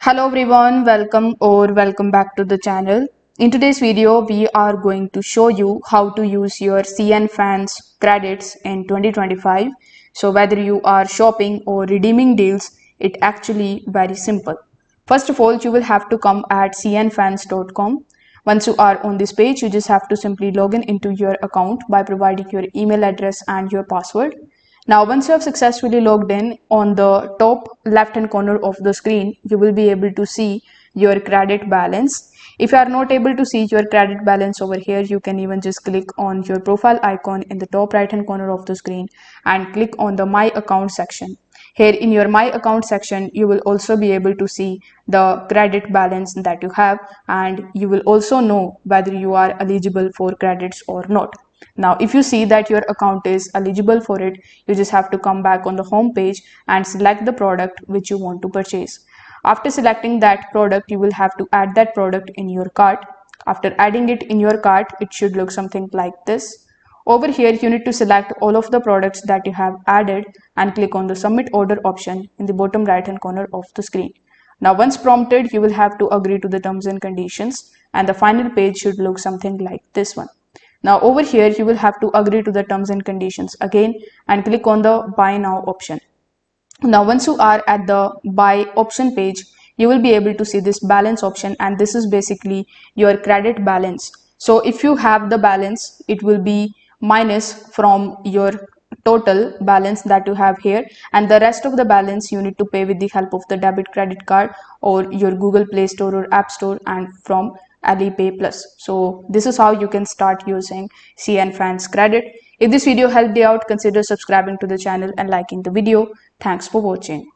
Hello everyone, welcome back to the channel. In today's video, we are going to show you how to use your CNFANS credits in 2025. So whether you are shopping or redeeming deals, it actually very simple. First of all, you will have to come at cnfans.com. Once you are on this page, you just have to simply log in into your account by providing your email address and your password. Now, once you have successfully logged in, on the top left hand corner of the screen, you will be able to see your credit balance. If you are not able to see your credit balance over here, you can even just click on your profile icon in the top right hand corner of the screen and click on the My Account section. Here in your My Account section, you will also be able to see the credit balance that you have, and you will also know whether you are eligible for credits or not. Now, if you see that your account is eligible for it, you just have to come back on the home page and select the product which you want to purchase. After selecting that product, you will have to add that product in your cart. After adding it in your cart, it should look something like this. Over here, you need to select all of the products that you have added and click on the submit order option in the bottom right hand corner of the screen. Now, once prompted, you will have to agree to the terms and conditions, and the final page should look something like this one. Now over here, you will have to agree to the terms and conditions again and click on the buy now option. Now once you are at the buy option page, you will be able to see this balance option, and this is basically your credit balance. So if you have the balance, it will be minus from your total balance that you have here, and the rest of the balance you need to pay with the help of the debit credit card or your Google Play Store or App Store and from Alipay Plus. So this is how you can start using CNFANS credit. If this video helped you out, consider subscribing to the channel and liking the video. Thanks for watching.